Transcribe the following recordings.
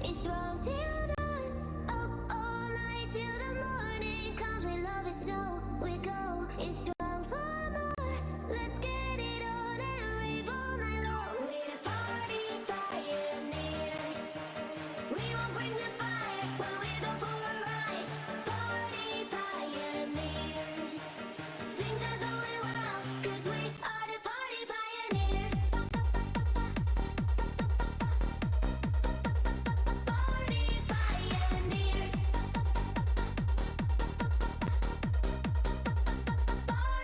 it's strong till dawn. Up all night till the morning comes. We love it so we go. It's strong for more. Let's get it on and rave all night long. We're the party pioneers. We won't bring the fire when we go for a ride. Party pioneers. Things are going well, 'cause we are the party pioneers. Party pioneers. Party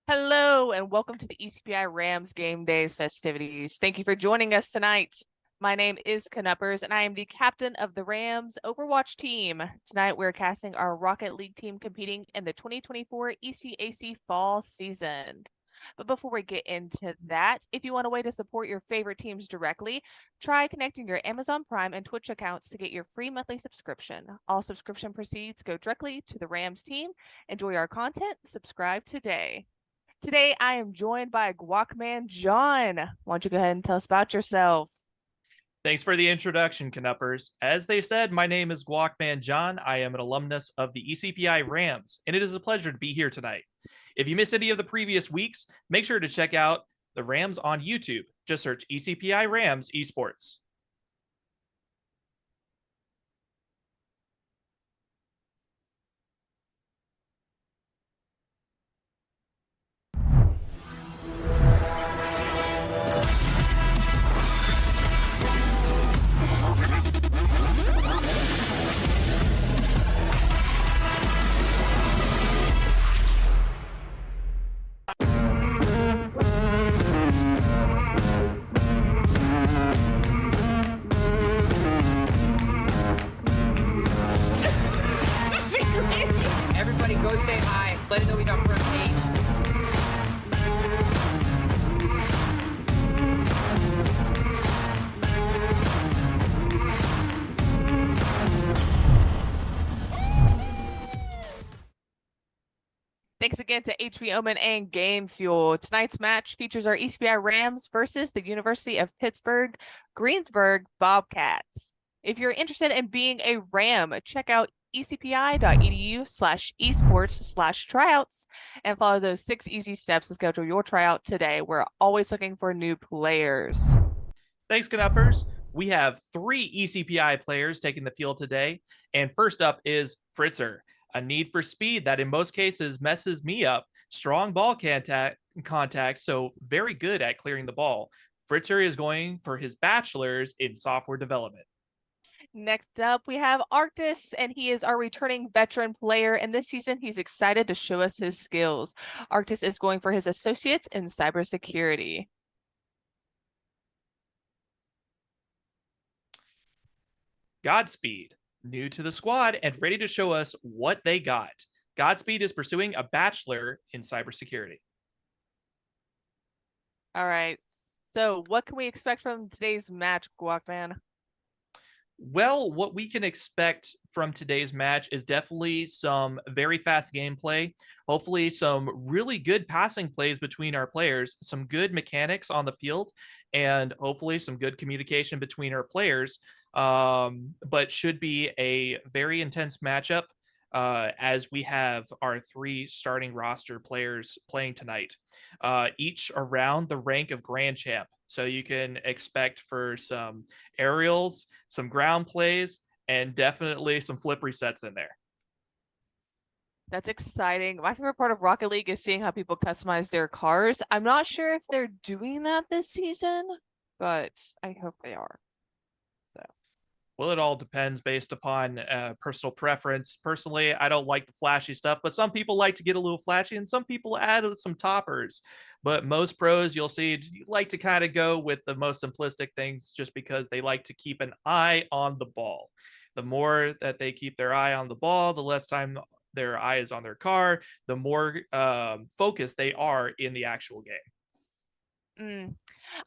Hello and welcome to the ECPI Rams Game Days festivities. Thank you for joining us tonight. My name is Canuppers and I am the captain of the Rams Overwatch team. Tonight we're casting our Rocket League team competing in the 2024 ECAC fall season. But before we get into that, if you want a way to support your favorite teams directly, try connecting your Amazon Prime and Twitch accounts to get your free monthly subscription. All subscription proceeds go directly to the Rams team. Enjoy our content. Subscribe today. Today, I am joined by Guacman John. Why don't you go ahead and tell us about yourself? Thanks for the introduction, Canuppers. As they said, my name is Guacman John. I am an alumnus of the ECPI Rams, and it is a pleasure to be here tonight. If you missed any of the previous weeks, make sure to check out the Rams on YouTube. Just search ECPI Rams Esports. Everybody go say hi. Let it know he's on front page. Thanks again to HB Omen and Game Fuel. Tonight's match features our ECPI Rams versus the University of Pittsburgh Greensburg Bobcats. If you're interested in being a Ram, check out ecpi.edu/esports/tryouts and follow those 6 easy steps to schedule your tryout today. We're always looking for new players. Thanks, Canuppers. We have 3 ECPI players taking the field today, and first up is Fritzer, a need for speed that in most cases messes me up. Strong ball contact, so very good at clearing the ball. Fritzer is going for his bachelor's in software development. Next up, we have Arctis, and he is our returning veteran player. And this season, he's excited to show us his skills. Arctis is going for his associates in cybersecurity. Godspeed, new to the squad and ready to show us what they got. Godspeed is pursuing a bachelor in cybersecurity. All right. So what can we expect from today's match, Guacman? Well, what we can expect from today's match is definitely some very fast gameplay, hopefully some really good passing plays between our players, some good mechanics on the field, and hopefully some good communication between our players. But should be a very intense matchup. as we have our 3 starting roster players playing tonight, each around the rank of Grand Champ. So you can expect for some aerials, some ground plays, and definitely some flip resets in there. That's exciting. My favorite part of Rocket League is seeing how people customize their cars. I'm not sure if they're doing that this season, but I hope they are. Well, it all depends based upon personal preference. Personally, I don't like the flashy stuff, but some people like to get a little flashy, and some people add some toppers. But most pros, you'll see, like to kind of go with the most simplistic things just because they like to keep an eye on the ball. The more that they keep their eye on the ball, the less time their eye is on their car, the more focused they are in the actual game.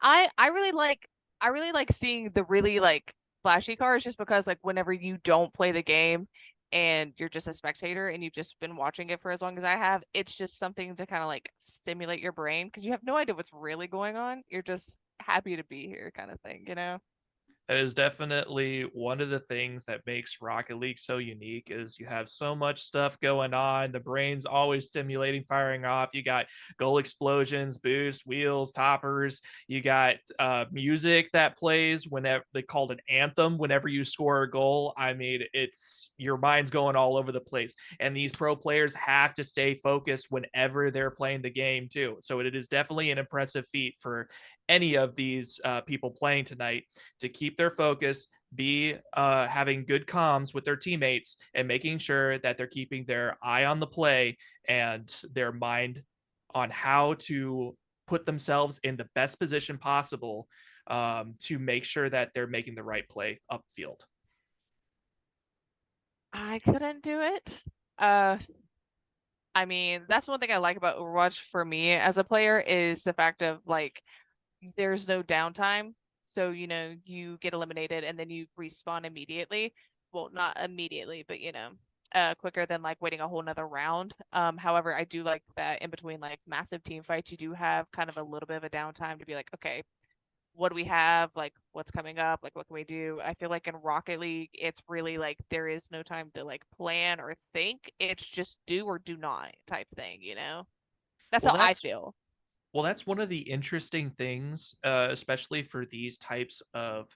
I really like seeing the really like flashy cars just because like whenever you don't play the game and you're just a spectator and you've just been watching it for as long as I have, it's just something to kind of like stimulate your brain because you have no idea what's really going on. You're just happy to be here kind of thing, you know? That is definitely one of the things that makes Rocket League so unique is you have so much stuff going on. The brain's always stimulating, firing off. You got goal explosions, boosts, wheels, toppers. You got music that plays whenever they called an anthem whenever you score a goal. I mean, it's your mind's going all over the place. And these pro players have to stay focused whenever they're playing the game too. So it is definitely an impressive feat for any of these people playing tonight to keep their focus, be having good comms with their teammates, and making sure that they're keeping their eye on the play and their mind on how to put themselves in the best position possible to make sure that they're making the right play upfield. I couldn't do it. I mean, that's one thing I like about Overwatch for me as a player is the fact of like there's no downtime. So, you know, you get eliminated and then you respawn immediately. Well, not immediately, but you know, quicker than like waiting a whole nother round. However, I do like that in between like massive team fights, you do have kind of a little bit of a downtime to be like, okay, what do we have? Like, what's coming up? Like, what can we do? I feel like in Rocket League, it's really like there is no time to like plan or think. It's just do or do not type thing, you know? That's Well, how I feel. Well, that's one of the interesting things, especially for these types of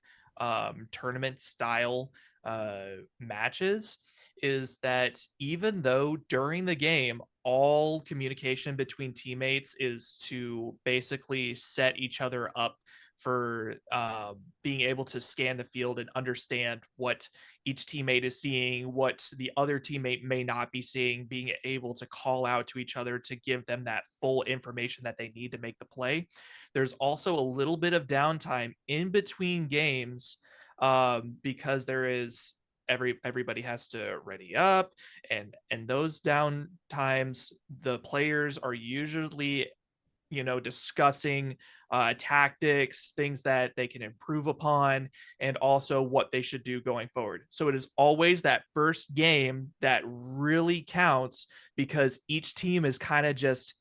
tournament style matches, is that even though during the game, all communication between teammates is to basically set each other up for being able to scan the field and understand what each teammate is seeing, what the other teammate may not be seeing, being able to call out to each other to give them that full information that they need to make the play. There's also a little bit of downtime in between games because there is everybody has to ready up, and those down times the players are usually discussing tactics, things that they can improve upon, and also what they should do going forward. So it is always that first game that really counts because each team is kind of just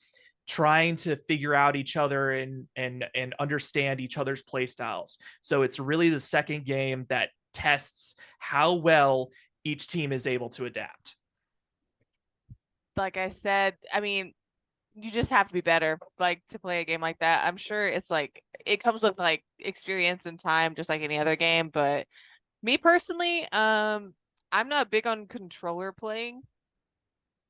trying to figure out each other and understand each other's play styles. So it's really the second game that tests how well each team is able to adapt. Like I said, I mean, you just have to be better like to play a game like that. I'm sure it's like it comes with like experience and time just like any other game, but me personally, I'm not big on controller playing.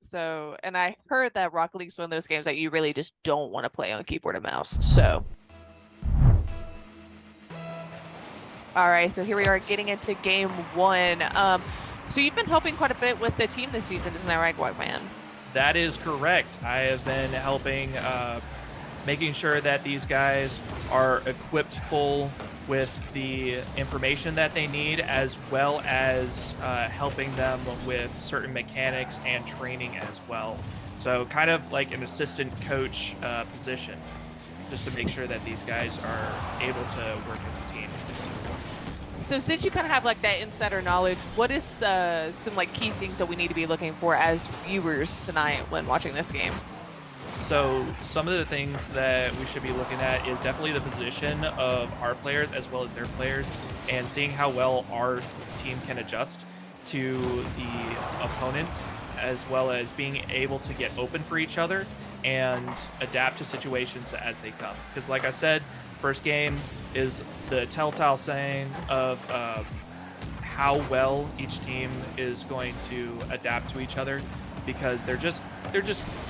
So, and I heard that Rocket League's one of those games that you really just don't want to play on keyboard and mouse. So, all right, so here we are getting into game 1. So you've been helping quite a bit with the team this season, isn't that right, Whiteman? That is correct. I have been helping, making sure that these guys are equipped full with the information that they need, as well as helping them with certain mechanics and training as well. So kind of like an assistant coach position, just to make sure that these guys are able to work as a team. So since you kind of have like that insider knowledge, what is some like key things that we need to be looking for as viewers tonight when watching this game? So some of the things that we should be looking at is definitely the position of our players as well as their players, and seeing how well our team can adjust to the opponents, as well as being able to get open for each other and adapt to situations as they come. Because like I said, first game is the telltale saying of how well each team is going to adapt to each other, because they're just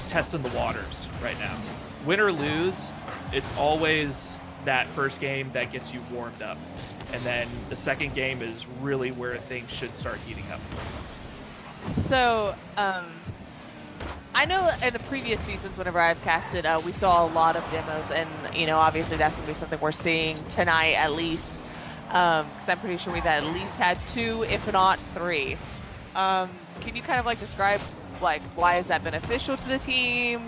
testing the waters right now. Win or lose, it's always that first game that gets you warmed up, and then the second game is really where things should start heating up. So, I know in the previous seasons, whenever I've casted, we saw a lot of demos, and obviously that's gonna be something we're seeing tonight at least, because I'm pretty sure we've at least had 2, if not 3. Can you kind of like describe like why is that beneficial to the team?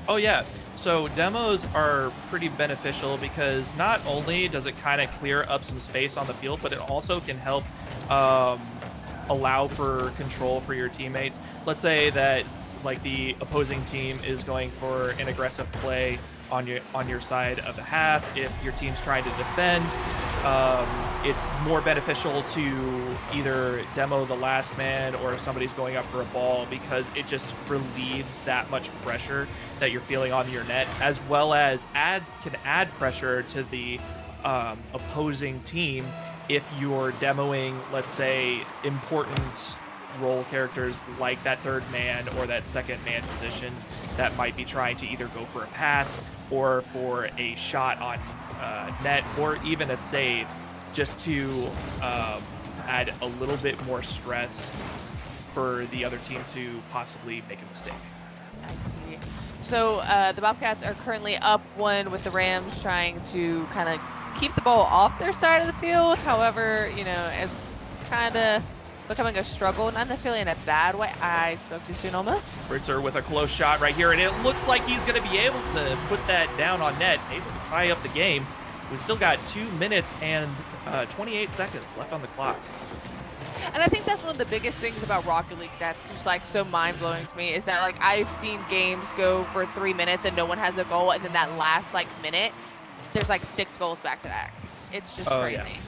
Oh yeah. So demos are pretty beneficial because not only does it kind of clear up some space on the field, but it also can help allow for control for your teammates. Let's say that like the opposing team is going for an aggressive play on your side of the half. If your team's trying to defend, it's more beneficial to either demo the last man or if somebody's going up for a ball, because it just relieves that much pressure that you're feeling on your net, as well as can add pressure to the opposing team if you're demoing, let's say, important role characters like that third man or that second man position that might be trying to either go for a pass or for a shot on net or even a save, just to add a little bit more stress for the other team to possibly make a mistake. I see. So the Bobcats are currently up 1 with the Rams trying to kind of keep the ball off their side of the field. However, it's kind of becoming a struggle, not necessarily in a bad way. I spoke too soon almost. Fritzer with a close shot right here, and it looks like he's going to be able to put that down on net, able to tie up the game. We've still got 2 minutes and 28 seconds left on the clock. And I think that's one of the biggest things about Rocket League that's just like so mind-blowing to me, is that like I've seen games go for 3 minutes and no one has a goal, and then that last like minute there's like 6 goals back to back. It's just crazy.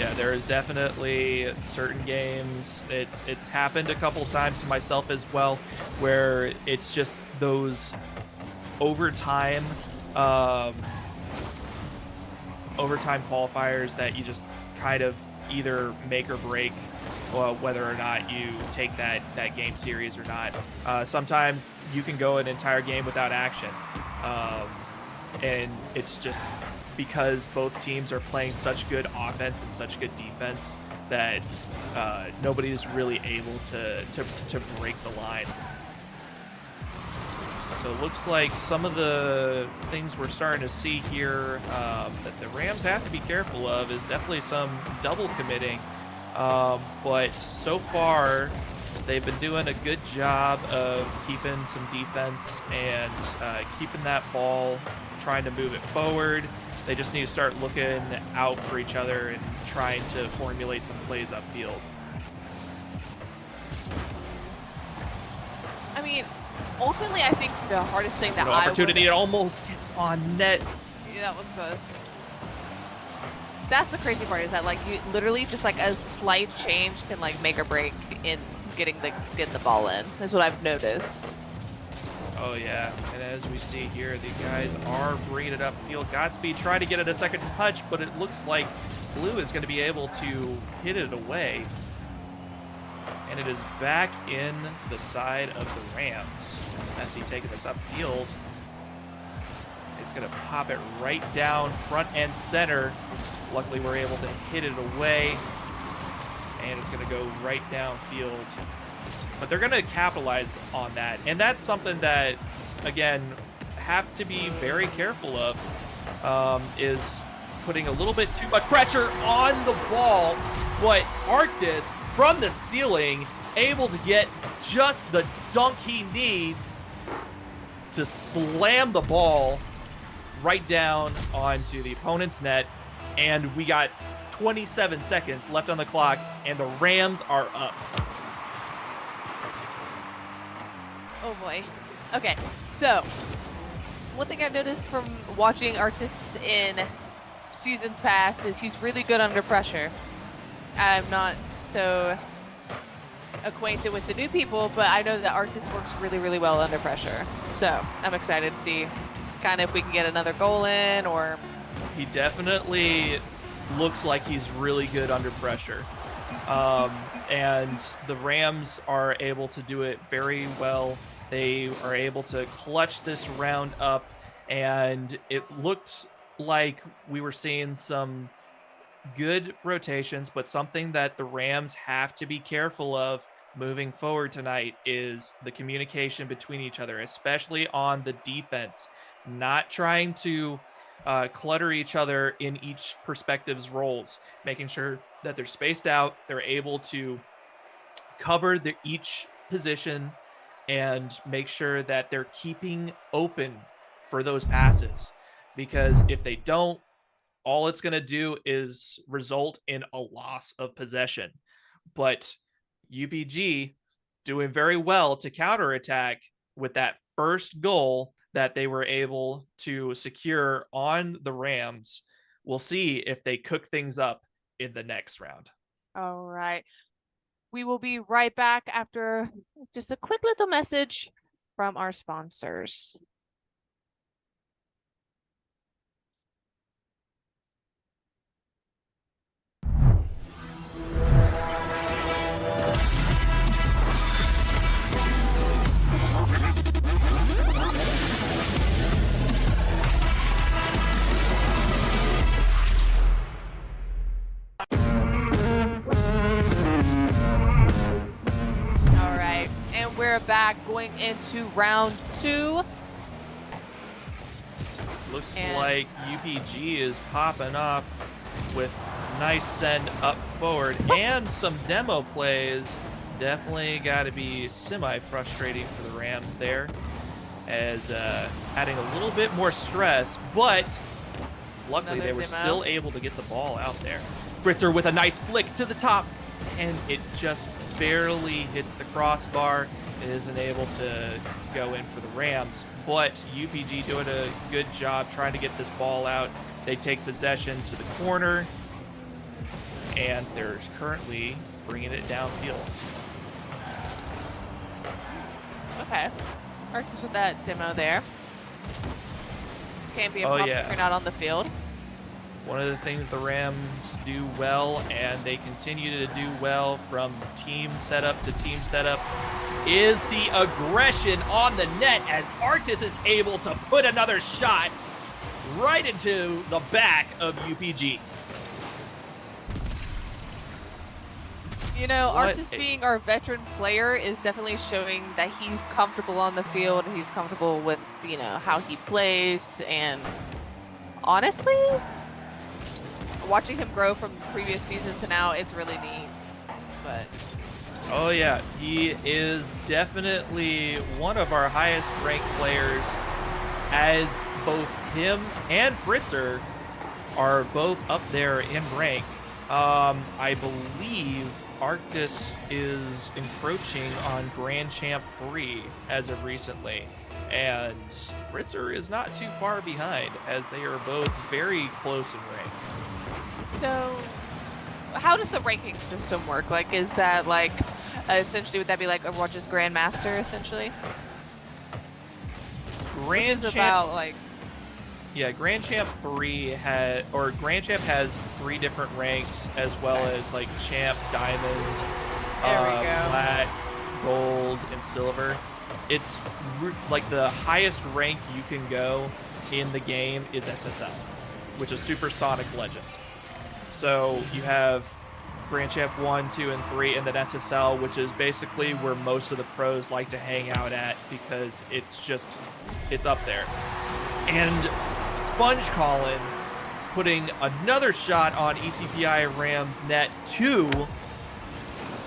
Yeah, there is definitely certain games. It's happened a couple times to myself as well, where it's just those overtime qualifiers that you just kind of either make or break whether or not you take that game series or not. Sometimes you can go an entire game without action, and it's just because both teams are playing such good offense and such good defense that nobody's really able to break the line. So it looks like some of the things we're starting to see here that the Rams have to be careful of is definitely some double committing. But so far, they've been doing a good job of keeping some defense and keeping that ball, trying to move it forward. They just need to start looking out for each other and trying to formulate some plays upfield. I mean, ultimately, I think the hardest thing that Opportunity, it almost gets on net. Yeah, that was close. That's the crazy part, is that like you literally just like a slight change can like make or break in getting the ball in. Is what I've noticed. Oh yeah, and as we see here, the guys are bringing it upfield. Godspeed tried to get it a second touch, but it looks like Blue is going to be able to hit it away. And it is back in the side of the Rams. As he taking this upfield, it's going to pop it right down front and center. Luckily, we're able to hit it away, and it's going to go right downfield. But they're going to capitalize on that, and that's something that, again, have to be very careful of, is putting a little bit too much pressure on the ball, but Arctis, from the ceiling, able to get just the dunk he needs to slam the ball right down onto the opponent's net, and we got 27 seconds left on the clock, and the Rams are up. Oh boy. Okay, so one thing I've noticed from watching Artis in seasons past is he's really good under pressure. I'm not so acquainted with the new people, but I know that Artis works really, really well under pressure. So I'm excited to see kind of if we can get another goal in or... He definitely looks like he's really good under pressure. And the Rams are able to do it very well. They are able to clutch this round up, and it looked like we were seeing some good rotations, but something that the Rams have to be careful of moving forward tonight is the communication between each other, especially on the defense. Not trying to clutter each other in each perspective's roles, making sure that they're spaced out, they're able to cover each position and make sure that they're keeping open for those passes. Because if they don't, all it's going to do is result in a loss of possession. But UPG doing very well to counterattack with that first goal that they were able to secure on the Rams. We'll see if they cook things up in the next round. All right. We will be right back after just a quick little message from our sponsors. We're back going into round 2. Looks like UPG is popping off with nice send up forward and some demo plays. Definitely got to be semi-frustrating for the Rams there, as adding a little bit more stress, but luckily they were still able to get the ball out there. Fritzer with a nice flick to the top, and it just barely hits the crossbar. It isn't able to go in for the Rams, but UPG doing a good job trying to get this ball out. They take possession to the corner, and they're currently bringing it downfield. Okay. Artis with that demo there. Can't be a problem if you're not on the field. One of the things the Rams do well, and they continue to do well from team setup to team setup, is the aggression on the net as Artis is able to put another shot right into the back of UPG. You know, Artis being our veteran player is definitely showing that he's comfortable on the field. He's comfortable with, you know, how he plays. And honestly, watching him grow from previous seasons to now, it's really neat. But oh yeah, he is definitely one of our highest ranked players, as both him and Fritzer are both up there in rank. I believe Artis is encroaching on Grand Champ 3 as of recently, and Fritzer is not too far behind, as they are both very close in rank. So how does the ranking system work? Like, is that like essentially, would that be like Overwatch's Grandmaster essentially? Grand Champ, about like, yeah, Grand Champ 3 has, or Grand Champ has 3 different ranks, as well as like Champ, Diamond, Plat, Gold, and Silver. It's like the highest rank you can go in the game is SSL, which is Supersonic Legend. So you have Grand Champ 1, 2, and 3, and then SSL, which is basically where most of the pros like to hang out at, because it's up there. And Sponge Colin putting another shot on ECPI Rams net to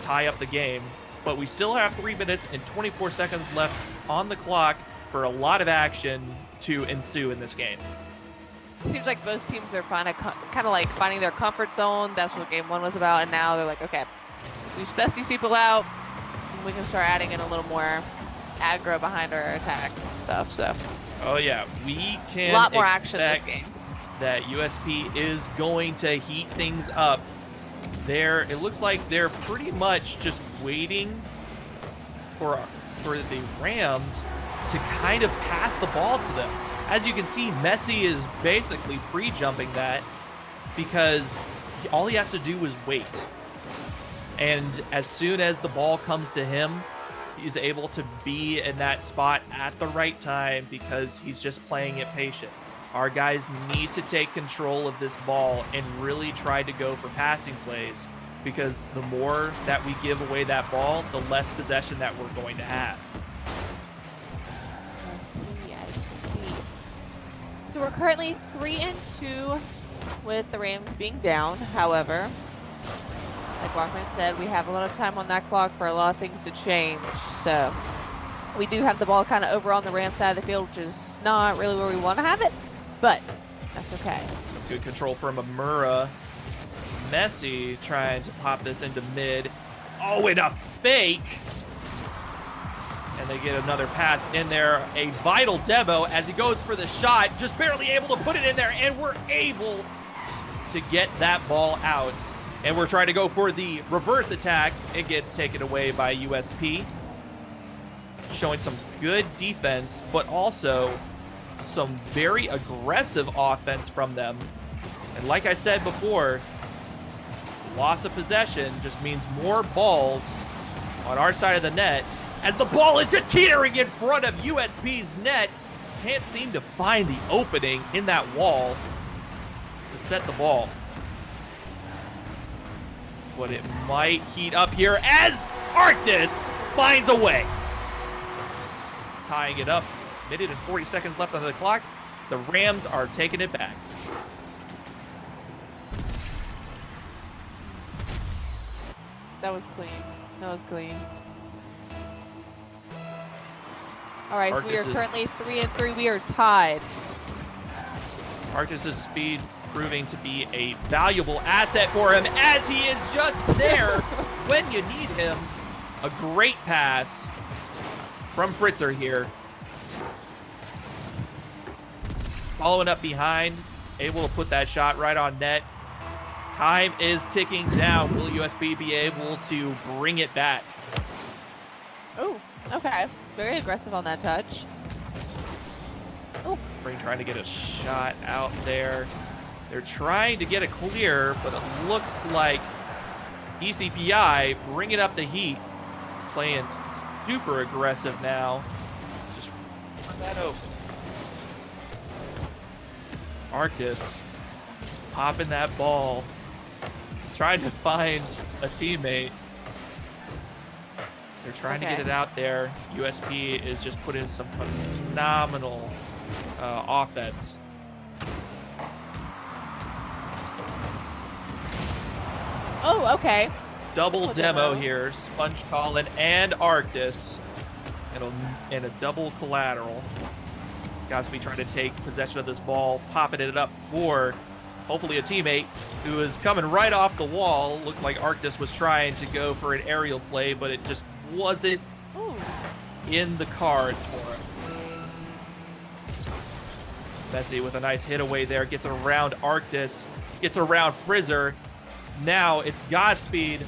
tie up the game. But we still have 3 minutes and 24 seconds left on the clock for a lot of action to ensue in this game. Seems like both teams are kind of like finding their comfort zone. That's what game 1 was about, and now they're like, okay, we've sussed these people out, and we can start adding in a little more aggro behind our attacks and stuff. So, oh yeah, we can a lot more action this game. That USP is going to heat things up it looks like they're pretty much just waiting for the Rams to kind of pass the ball to them. As you can see, Messi is basically pre-jumping that because all he has to do is wait. And as soon as the ball comes to him, he's able to be in that spot at the right time because he's just playing it patient. Our guys need to take control of this ball and really try to go for passing plays, because the more that we give away that ball, the less possession that we're going to have. I see. So we're currently 3-2 with the Rams being down. However, like Walkman said, we have a lot of time on that clock for a lot of things to change. So we do have the ball kind of over on the Rams side of the field, which is not really where we want to have it, but that's okay. Good control from Amura. Messi trying to pop this into mid. Oh, and a fake. And they get another pass in there. A vital demo as he goes for the shot. Just barely able to put it in there. And we're able to get that ball out. And we're trying to go for the reverse attack. It gets taken away by USP. Showing some good defense, but also some very aggressive offense from them. And like I said before, loss of possession just means more balls on our side of the net, as the ball is just teetering in front of USP's net. Can't seem to find the opening in that wall to set the ball. But it might heat up here as Arctis finds a way. Tying it up. Minute and 40 seconds left on the clock. The Rams are taking it back. That was clean. That was clean. All right, so we are currently 3-3. We are tied. Arctis' speed proving to be a valuable asset for him, as he is just there when you need him. A great pass from Fritzer here. Following up behind, able to put that shot right on net. Time is ticking down. Will USB be able to bring it back? Oh, okay. Very aggressive on that touch. Oh. Spring trying to get a shot out there. They're trying to get a clear, but it looks like ECPI bringing up the heat. Playing super aggressive now. Just run that open. Arctis popping that ball. Trying to find a teammate. So they're trying to get it out there. USP is just putting some phenomenal offense. Oh, okay. Double demo here. Sponge Colin and Arctis. And a double collateral. Gotsby trying to take possession of this ball, popping it up for hopefully a teammate who is coming right off the wall. Looked like Arctis was trying to go for an aerial play, but it just wasn't in the cards for him. Messi with a nice hit away there, gets around Arctis, gets around Frizzer. Now it's Godspeed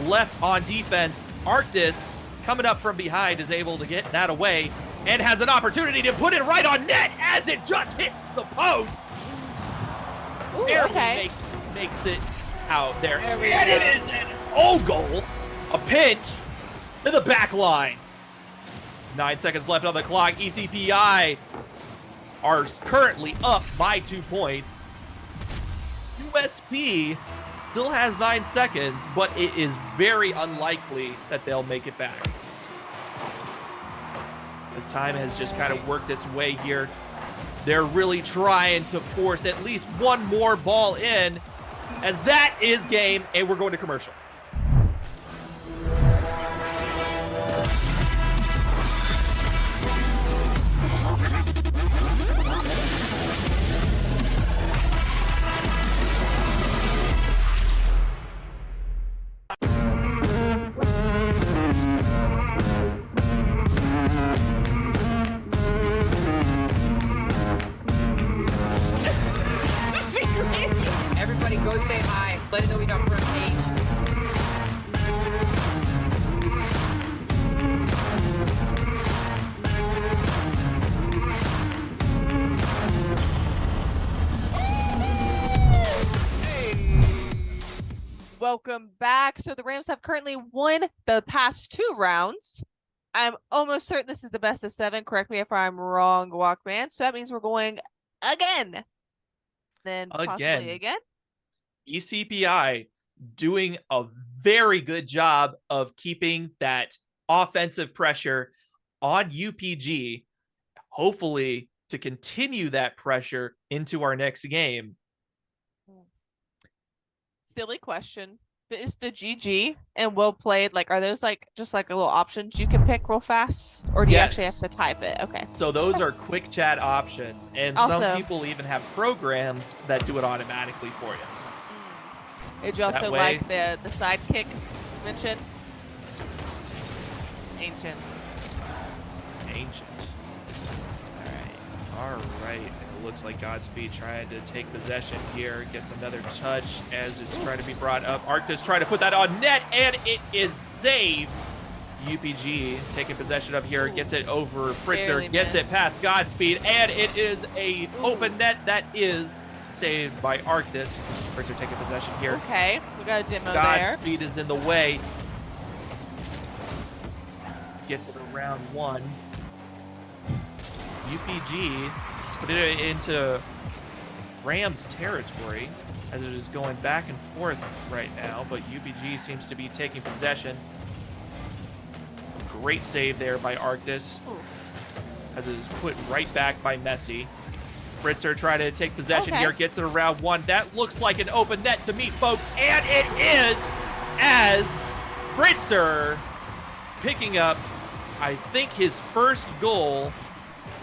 left on defense. Arctis coming up from behind is able to get that away and has an opportunity to put it right on net as it just hits the post. Ooh, Barely makes it out there. And it is an goal. A pinch to the back line. 9 seconds left on the clock. ECPI are currently up by 2 points. USP still has 9 seconds, but it is very unlikely that they'll make it back. As time has just kind of worked its way here, they're really trying to force at least one more ball in, as that is game, and we're going to commercial. Everybody go say hi. Let it know he's on front page. welcome back. So the Rams have currently won the past 2 rounds. I'm almost certain this is the best of 7. Correct me if I'm wrong, Walkman. So that means we're going again. Then possibly again. ECPI doing a very good job of keeping that offensive pressure on UPG, hopefully to continue that pressure into our next game. Silly question. But is the GG and well played, like, are those like just like a little options you can pick real fast? Or do you actually have Yes. to type it? Okay. So those are quick chat options, and Also- some people even have programs that do it automatically for you. Did you also That way- like the sidekick mention? Ancient. All right. It looks like Godspeed trying to take possession here. Gets another touch as it's trying to be brought up. Arctis trying to put that on net, and it is saved. UPG taking possession of here. Gets it over Fritzer. Barely Gets missed. it past Godspeed, and it is a open net that is saved by Arctis. Fritzer taking possession here. Okay, we got a demo there. Godspeed is in the way. Gets it around 1. UPG put it into Rams territory as it is going back and forth right now, but UPG seems to be taking possession. Great save there by Arctis as it is put right back by Messi. Fritzer trying to take possession here, gets it around 1. That looks like an open net to me, folks, and it is, as Fritzer picking up, I think, his first goal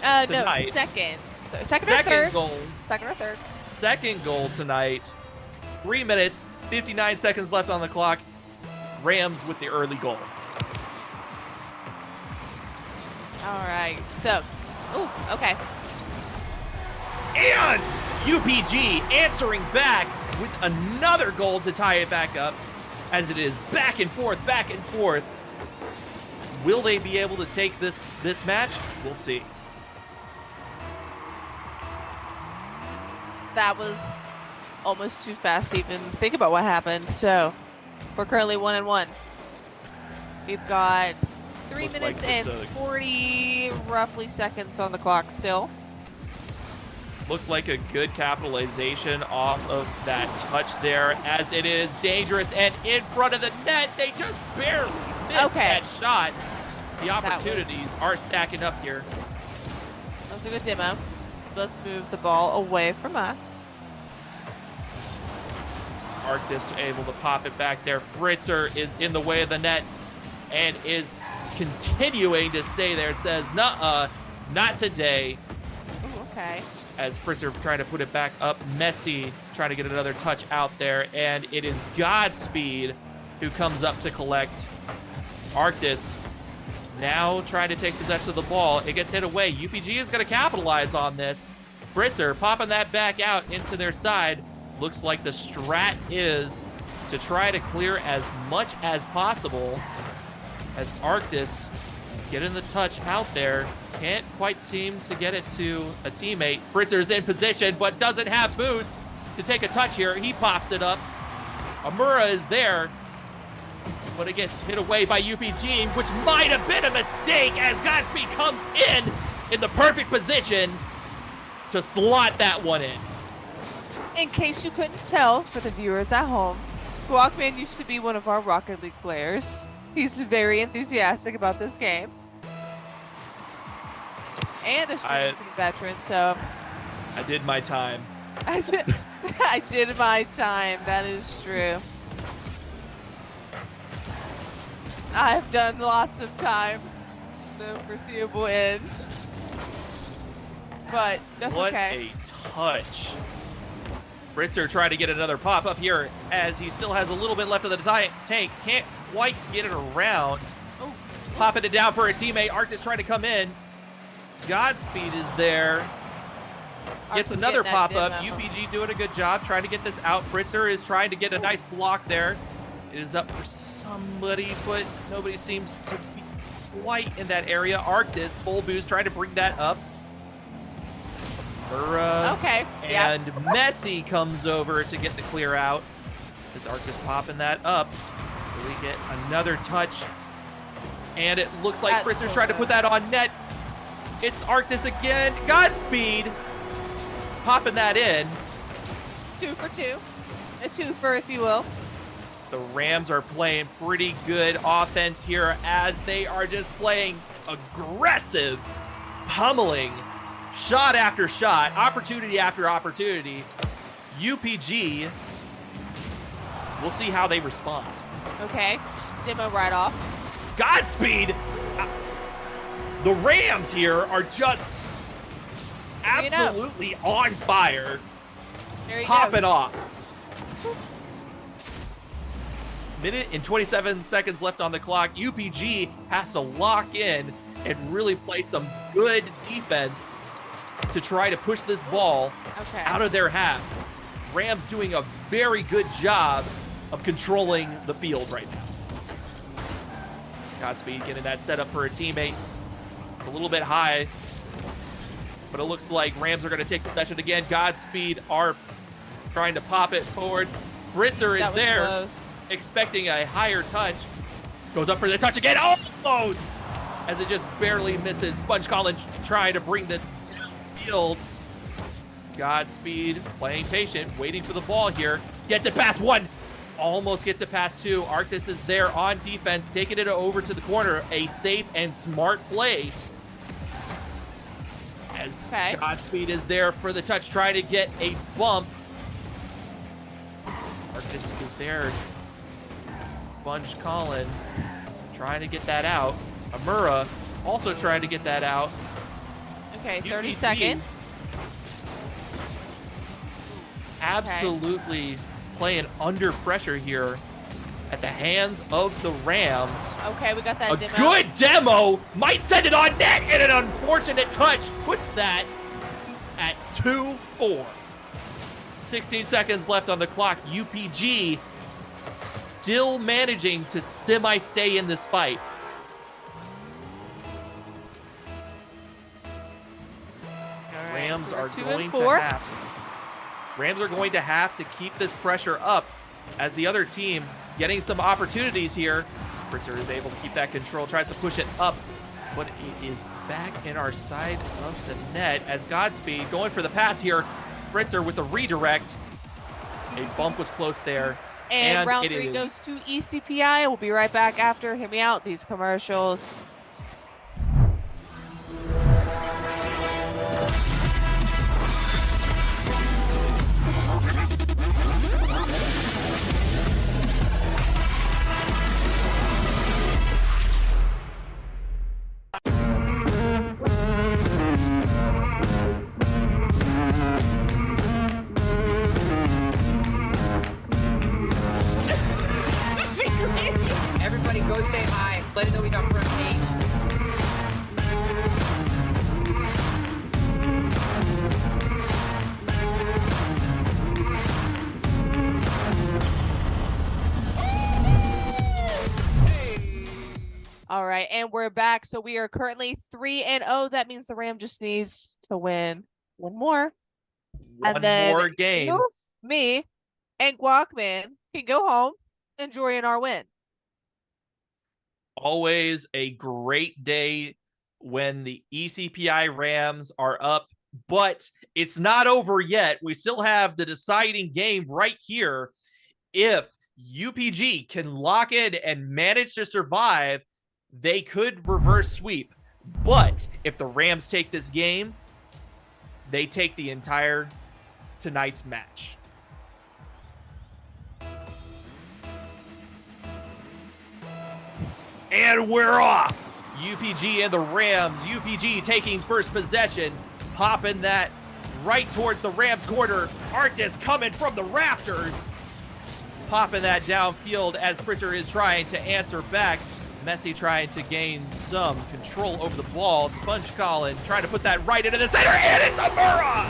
No, tonight. second. Second or third? goal. Second or third. Second goal tonight. 3 minutes, 59 seconds left on the clock. Rams with the early goal. All right. So, okay. And UPG answering back with another goal to tie it back up, as it is back and forth, back and forth. Will they be able to take this match? We'll see. That was almost too fast to even think about what happened. So, we're currently 1-1. We've got 3 Looks like minutes just and a- 40 roughly seconds on the clock still. Looked like a good capitalization off of that touch there, as it is dangerous and in front of the net. They just barely missed that shot. The opportunities are stacking up here. That was a good demo. Let's move the ball away from us. Arctis able to pop it back there. Fritzer is in the way of the net and is continuing to stay there. Says, nuh-uh, not today. Ooh, okay. As Fritzer trying to put it back up. Messi trying to get another touch out there. And it is Godspeed who comes up to collect. Arctis now trying to take possession of the ball. It gets hit away. UPG is going to capitalize on this. Fritzer popping that back out into their side. Looks like the strat is to try to clear as much as possible, as Arctis getting the touch out there. Can't quite seem to get it to a teammate. Fritzer's in position, but doesn't have boost to take a touch here. He pops it up. Amura is there, but it gets hit away by UPG, which might have been a mistake, as Godspeed comes in the perfect position to slot that one in. In case you couldn't tell, for the viewers at home, Walkman used to be one of our Rocket League players. He's very enthusiastic about this game. And a streaming veteran, so I did my time. I did my time. That is true. I've done lots of time. No foreseeable end. But that's What okay. a touch. Fritzer trying to get another pop up here, as he still has a little bit left of the tank. Can't quite get it around. Popping it down for a teammate. Arctis trying to come in. Godspeed is there. Gets Arctis another getting that pop up. demo. UPG doing a good job trying to get this out. Fritzer is trying to get a nice block there. It is up for somebody, but nobody seems to be quite in that area. Arctis, full boost, trying to bring that up. Okay. Yeah. And Messi comes over to get the clear out. As Arctis popping that up. Do we get another touch? And it looks like Fritzer's trying to put that on net. It's Arctis again. Godspeed. Popping that in. 2 for 2. A 2 for, if you will. The Rams are playing pretty good offense here as they are just playing aggressive, pummeling, shot after shot, opportunity after opportunity. UPG, we'll see how they respond. Okay. Demo right off. Godspeed! The Rams here are just absolutely on fire, popping off. Minute and 27 seconds left on the clock. UPG has to lock in and really play some good defense to try to push this ball out of their half. Rams doing a very good job of controlling the field right now. Godspeed getting that set up for a teammate. It's a little bit high, but it looks like Rams are going to take possession again. Godspeed are trying to pop it forward. Fritzer is there, close. Expecting a higher touch. Goes up for the touch again, almost! As it just barely misses. Sponge Collins trying to bring this downfield. Godspeed playing patient, waiting for the ball here. Gets it past one. Almost gets it past two. Arctis is there on defense, taking it over to the corner. A safe and smart play. As Godspeed is there for the touch, trying to get a bump. Arctis is there. Sponge Collin trying to get that out. Amura also trying to get that out. Okay, 30 seconds. Absolutely playing under pressure here at the hands of the Rams. Okay, we got that demo. A good demo. Might send it on net, and an unfortunate touch puts that at 2-4. 16 seconds left on the clock. UPG still managing to semi-stay in this fight. Rams are going to have to keep this pressure up as the other team getting some opportunities here. Fritzer is able to keep that control, tries to push it up, but it is back in our side of the net as Godspeed going for the pass here. Fritzer with the redirect. A bump was close there. And round 3 goes to ECPI. We'll be right back after. Hear me out, these commercials. Everybody go say hi. Let it know he's on front page. All right, and we're back. So we are currently 3-0. That means the Ram just needs to win one more. One more game. You, me, and Guacman can go home enjoying our win. Always a great day when the ECPI Rams are up, but it's not over yet. We still have the deciding game right here. If UPG can lock in and manage to survive, they could reverse sweep. But if the Rams take this game, they take the entire tonight's match. And we're off. UPG and the Rams. UPG taking first possession, popping that right towards the Rams corner. Arctis coming from the rafters, popping that downfield as Fritzer is trying to answer back. Messi trying to gain some control over the ball. Sponge Collin trying to put that right into the center, and it's Amura!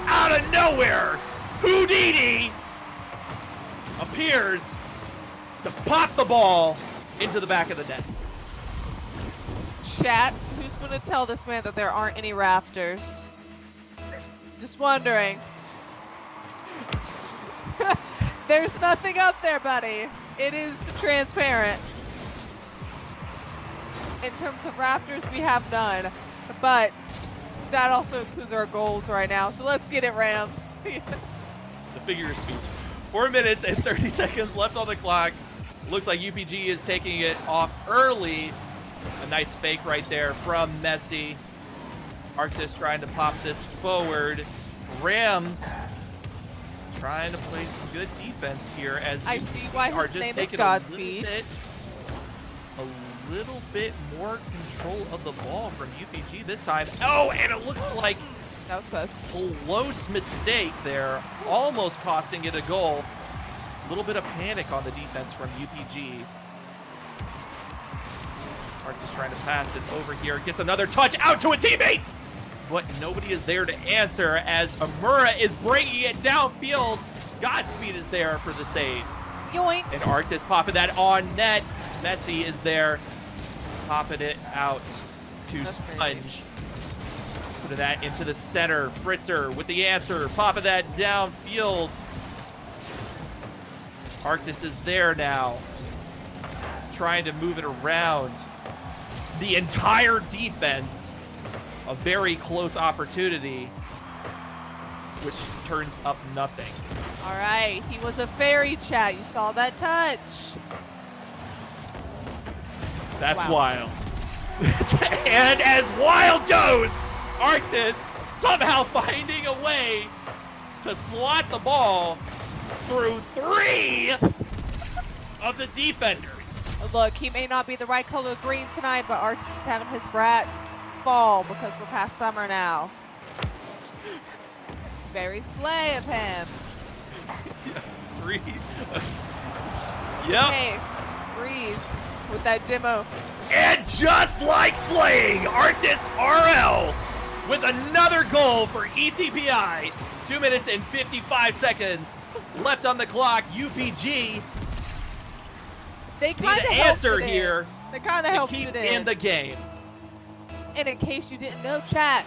Out of nowhere, Houdini appears to pop the ball into the back of the net. Chat, who's going to tell this man that there aren't any rafters? Just wondering. There's nothing up there, buddy. It is transparent. In terms of rafters, we have none. But that also includes our goals right now. So let's get it, Rams. The figure of speech. 4 minutes and 30 seconds left on the clock. Looks like UPG is taking it off early. A nice fake right there from Messi. Arctis trying to pop this forward. Rams trying to play some good defense here as I see why are his just name is taking Godspeed. a little bit more control of the ball from UPG this time. Oh, and it looks like That was close. close mistake there, almost costing it a goal. A little bit of panic on the defense from UPG. Arctis trying to pass it over here, gets another touch out to a teammate, but nobody is there to answer as Amura is bringing it downfield. Godspeed is there for the save. Yoink. And Arctis popping that on net. Messi is there, popping it out to That's Sponge. Putting that into the center. Fritzer with the answer, popping that downfield. Arctis is there now, trying to move it around. The entire defense, a very close opportunity, which turns up nothing. All right. He was a fairy, chat. You saw that touch. That's Wow. wild. And as wild goes, Arctis somehow finding a way to slot the ball through 3 of the defenders. Look, he may not be the right color green tonight, but Artis is having his brat fall because we're past summer now. Very slay of him. 3. Yep. Hey, breathe with that demo. And just like slaying, Arctis RL with another goal for ECPI. 2 minutes and 55 seconds left on the clock. UPG They need kind of an helped answer it here They kind of to helped keep it in the game. And in case you didn't know, chat,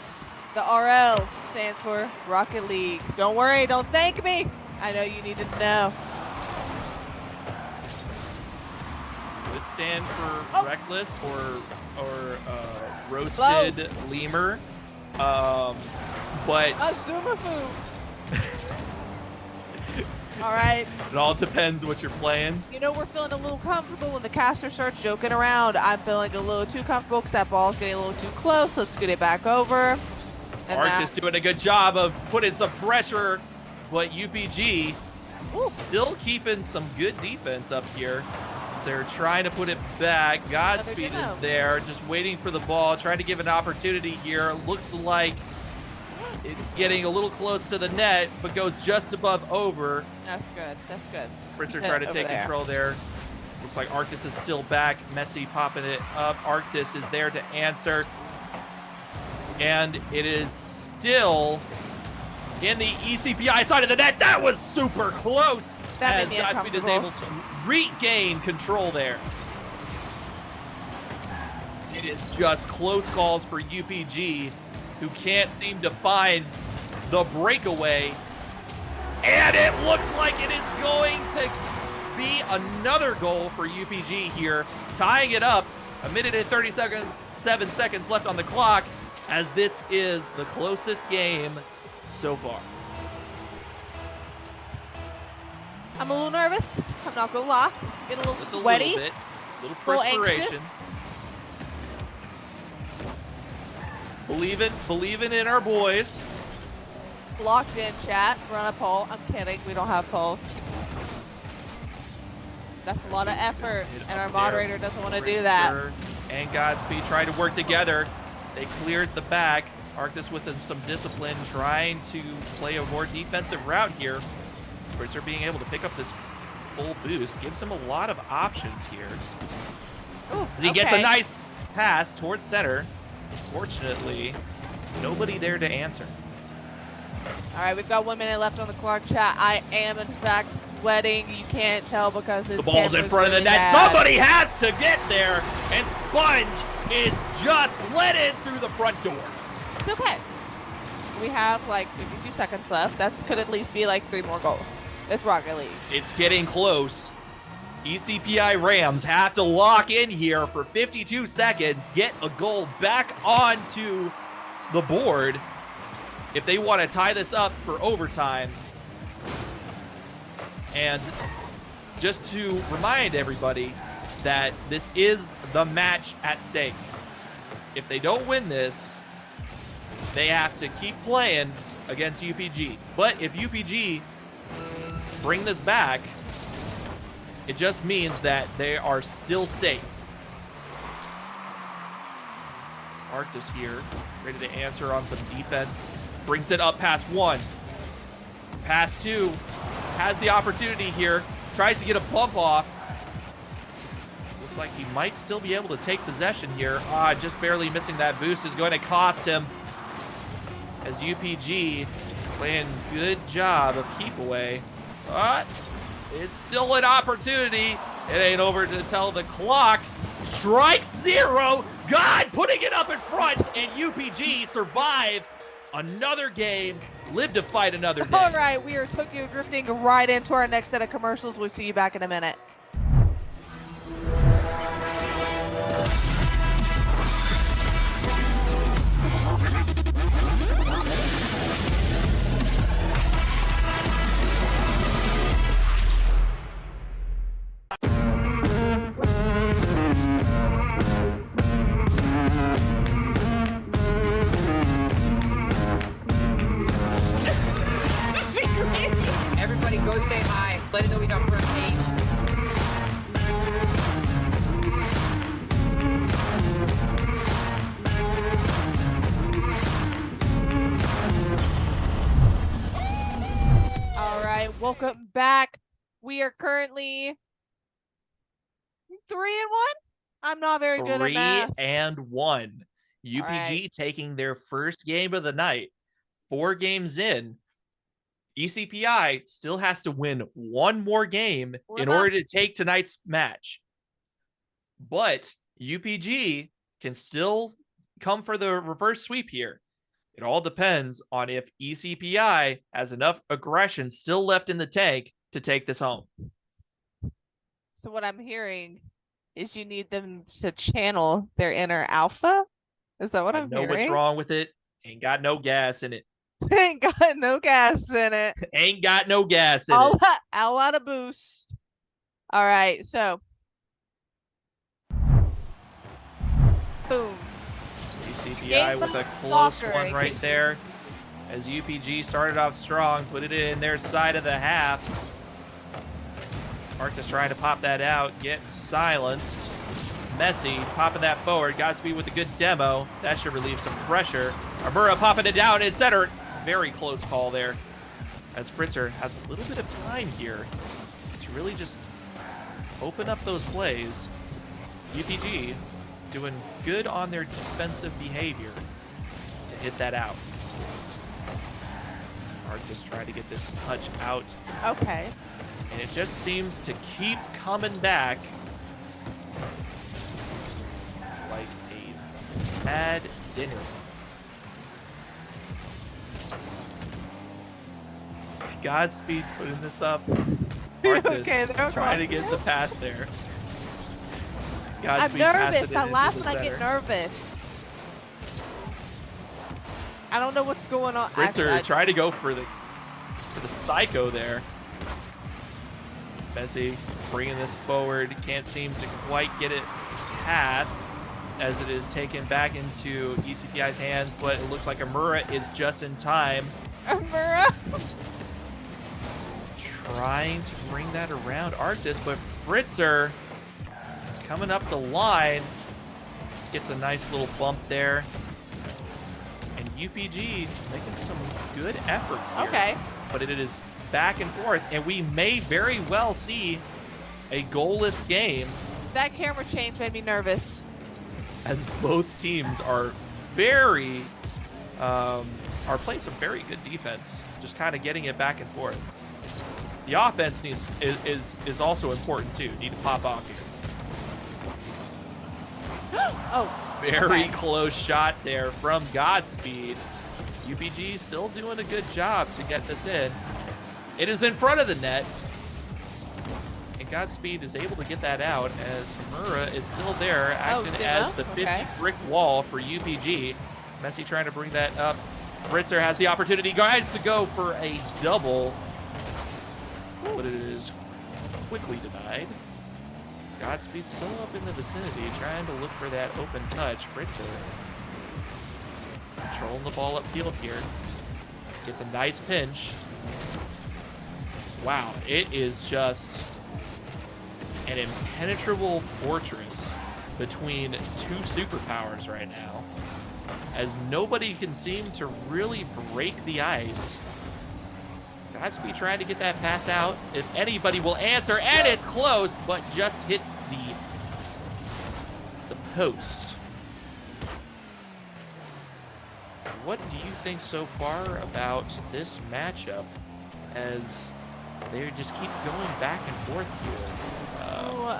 the RL stands for Rocket League. Don't worry, don't thank me. I know you needed to know. Would it stand for Oh. reckless or roasted lemur? But A Zumafu. All right. it all depends what you're playing. You know, we're feeling a little comfortable when the caster starts joking around. I'm feeling a little too comfortable because that ball's getting a little too close. Let's get it back over. And Arctis doing a good job of putting some pressure, but UPG Ooh. still keeping some good defense up here. They're trying to put it back. Godspeed demo. is there, just waiting for the ball, trying to give an opportunity here. Looks like it's getting a little close to the net, but goes just above over. That's good. That's good. Fritzer Hit trying to over take there. control there. Looks like Arctis is still back. Messi popping it up. Arctis is there to answer. And it is still in the ECPI side of the net. That was super close. That as made me Godspeed is uncomfortable. able to regain control there. It is just close calls for UPG, who can't seem to find the breakaway. And it looks like it is going to be another goal for UPG here, tying it up. 1 minute and 37 seconds left on the clock, as this is the closest game so far. I'm a little nervous. I'm not gonna lie. Getting a little Just sweaty. a little bit, little a little perspiration. anxious. Believing in our boys. Locked in, chat. We're on a poll. I'm kidding. We don't have polls. That's a lot of effort, and our moderator doesn't want to do that. Fritzer and Godspeed trying to work together. They cleared the back. Arctis with some discipline, trying to play a more defensive route here. Fritzer being able to pick up this full boost gives him a lot of options here. Ooh, He gets a okay. nice pass towards center. Fortunately, nobody there to answer. All right, we've got 1 minute left on the clock, chat. I am, in fact, sweating. You can't tell because this The ball's in camera's front of the really net. bad. Somebody has to get there, and Sponge is just let in through the front door. It's okay. We have like 52 seconds left. That could at least be like 3 more goals. It's Rocket League. It's getting close. ECPI Rams have to lock in here for 52 seconds, get a goal back onto the board if they want to tie this up for overtime. And just to remind everybody that this is the match at stake. If they don't win this, they have to keep playing against UPG. But if UPG bring this back, it just means that they are still safe. Arctis here, ready to answer on some defense. Brings it up past 1. Pass 2. Has the opportunity here. Tries to get a bump off. Looks like he might still be able to take possession here. Just barely missing that boost is going to cost him. As UPG playing good job of keep away. But it's still an opportunity. It ain't over until the clock strikes 0. God, putting it up in front, and UPG survive another game, live to fight another day. All right, we are Tokyo drifting right into our next set of commercials. We'll see you back in a minute. Everybody go say hi. Let him know he's on front page. All right, welcome back. We are currently 3-1. I'm not very good at math. 3-1. UPG right. taking their first game of the night. 4 games in. ECPI still has to win one more game in order to take tonight's match. But UPG can still come for the reverse sweep here. It all depends on if ECPI has enough aggression still left in the tank to take this home. So what I'm hearing is you need them to channel their inner alpha? Is that what I'm hearing? I know what's wrong with it. Ain't got no gas in it. Ain't got no gas in it. Ain't got no gas in it. All out of boost. All right, so. Boom. ECPI with a close one right there. As UPG started off strong, put it in their side of the half. Arctis trying to pop that out, gets silenced. Messi popping that forward. Godspeed with a good demo. That should relieve some pressure. Amura popping it down in center. Very close call there. As Fritzer has a little bit of time here to really just open up those plays. UPG doing good on their defensive behavior to hit that out. Arctis trying to get this touch out. Okay. And it just seems to keep coming back like a bad dinner. Godspeed putting this up. Arctis Okay, trying to get the pass there. I'm nervous. I laugh when I get nervous. I don't know what's going on. Fritzer try to go for the psycho there. Messi bringing this forward. Can't seem to quite get it past as it is taken back into ECPI's hands, but it looks like Amura is just in time. Amura. Trying to bring that around Arctis, but Fritzer coming up the line gets a nice little bump there. And UPG making some good effort here. Okay. But it is back and forth, and we may very well see a goalless game. That camera change made me nervous. As both teams are are playing some very good defense, just kind of getting it back and forth. The offense is also important too. Need to pop off here. Oh. Very close shot there from Godspeed. UPG still doing a good job to get this in. It is in front of the net. And Godspeed is able to get that out as Hamura is still there, acting as the 50 brick wall for UPG. Messi trying to bring that up. Fritzer has the opportunity, guys, to go for a double. But it is quickly denied. Godspeed still up in the vicinity, trying to look for that open touch. Fritzer controlling the ball upfield here. Gets a nice pinch. Wow, it is just an impenetrable fortress between two superpowers right now, as nobody can seem to really break the ice. Godspeed trying to get that pass out. If anybody will answer, and it's close, but just hits the post. What do you think so far about this matchup, as they just keep going back and forth here?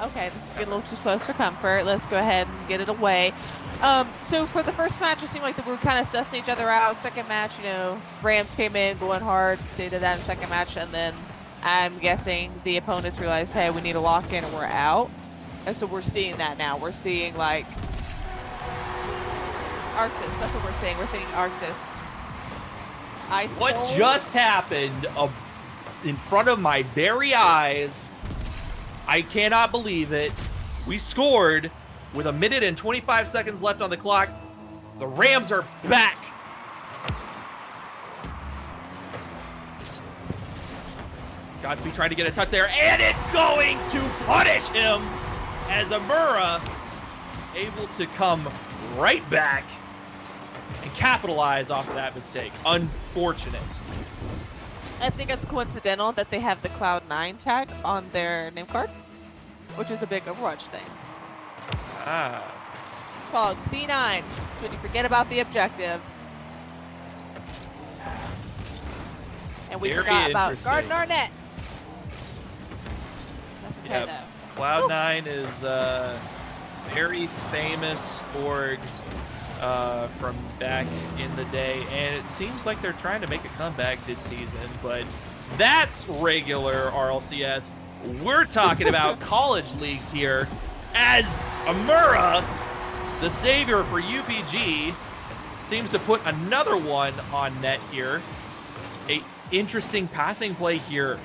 Okay, this is getting a little too close for comfort. Let's go ahead and get it away. So for the first match, it seemed like that we were kind of sussing each other out. Second match, you know, Rams came in going hard. They did that in the second match, and then I'm guessing the opponents realized, hey, we need to lock in and we're out. And so we're seeing that now. We're seeing like Arctis. That's what we're seeing. We're seeing Arctis. What just happened in front of my very eyes? I cannot believe it. We scored with 1 minute and 25 seconds left on the clock. The Rams are back. Godspeed trying to get a touch there, and it's going to punish him as Amura able to come right back and capitalize off of that mistake. Unfortunate. I think it's coincidental that they have the Cloud9 tag on their name card, which is a big Overwatch thing. It's called C9. It's when you forget about the objective. And we forgot about guarding our net. That's okay, though. Cloud9 is a very famous org from back in the day, and it seems like they're trying to make a comeback this season, but that's regular RLCS. We're talking about college leagues here, as Amura, the savior for UPG, seems to put another one on net here. A interesting passing play here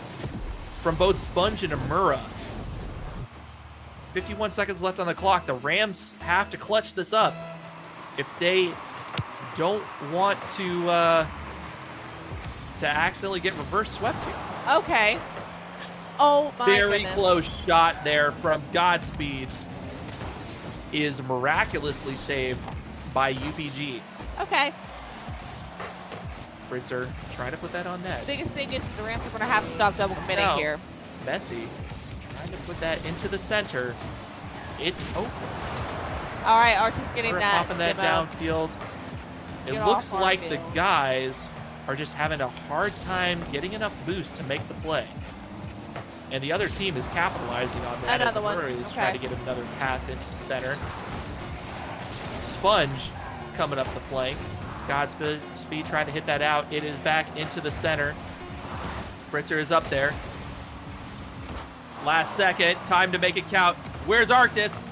from both Sponge and Amura. 51 seconds left on the clock. The Rams have to clutch this up if they don't want to accidentally get reverse swept here. Okay. Oh my Very goodness. close shot there from Godspeed is miraculously saved by UPG. Okay. Fritzer trying to put that on net. Biggest thing is the Rams are going to have to stop double committing here. Messi trying to put that into the center. It's open. All right, Archie's getting We're that. popping that downfield. It looks like the guys are just having a hard time getting enough boost to make the play. And the other team is capitalizing on that. Another one. Murray is Okay. trying to get another pass into the center. Sponge coming up the flank. Godspeed trying to hit that out. It is back into the center. Fritzer is up there. Last second, time to make it count. Where's Arctis?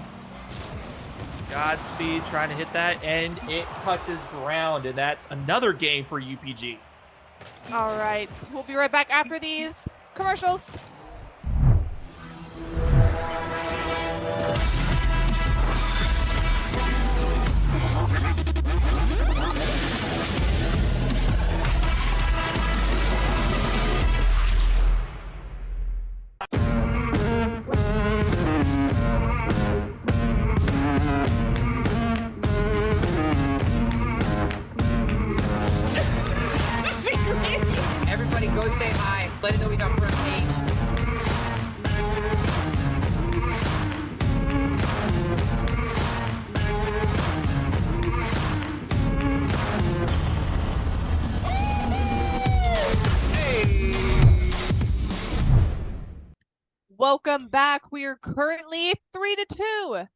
Godspeed trying to hit that, and it touches ground, and that's another game for UPG. All right, we'll be right back after these commercials. Everybody go say hi. Let it know he's on front page. Welcome back. We are currently 3-2.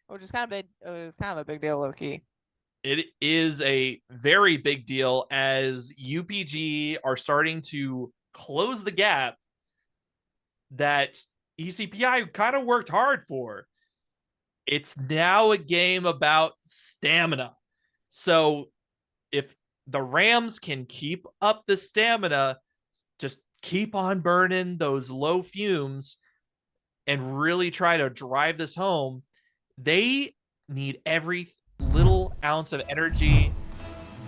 Which is kind of it was kind of a big deal, low-key. It is a very big deal as UPG are starting to close the gap that ECPI kind of worked hard for. It's now a game about stamina. So if the Rams can keep up the stamina, just keep on burning those low fumes and really try to drive this home, they need every little ounce of energy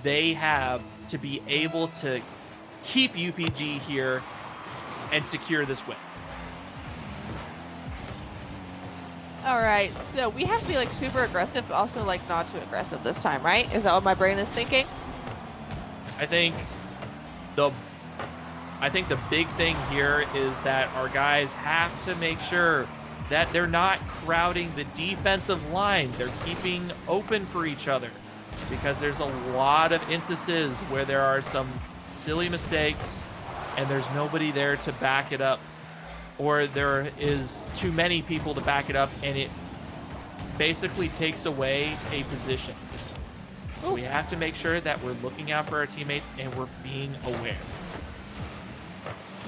they have to be able to keep UPG here and secure this win. All right, so we have to be like super aggressive, but also like not too aggressive this time, right? Is that what my brain is thinking? I think the big thing here is that our guys have to make sure that they're not crowding the defensive line. They're keeping open for each other, because there's a lot of instances where there are some silly mistakes and there's nobody there to back it up, or there is too many people to back it up and it basically takes away a position. So we have to make sure that we're looking out for our teammates and we're being aware.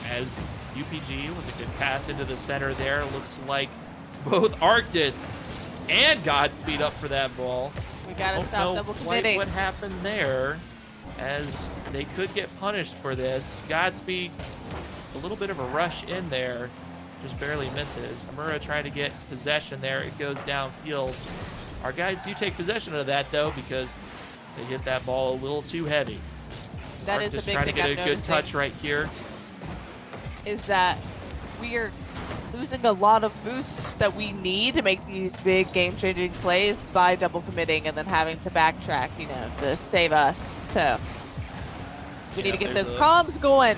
As UPG with a good pass into the center there, looks like both Arctis and Godspeed up for that ball. We gotta stop double committing. What happened there, as they could get punished for this. Godspeed, a little bit of a rush in there, just barely misses. Amura trying to get possession there. It goes downfield. Our guys do take possession of that though, because they hit that ball a little too heavy. That is a big trying thing to get I'm a good noticing. touch right here. Is that we are losing a lot of boosts that we need to make these big game-changing plays by double committing and then having to backtrack, you know, to save us. So we need to get those comms going.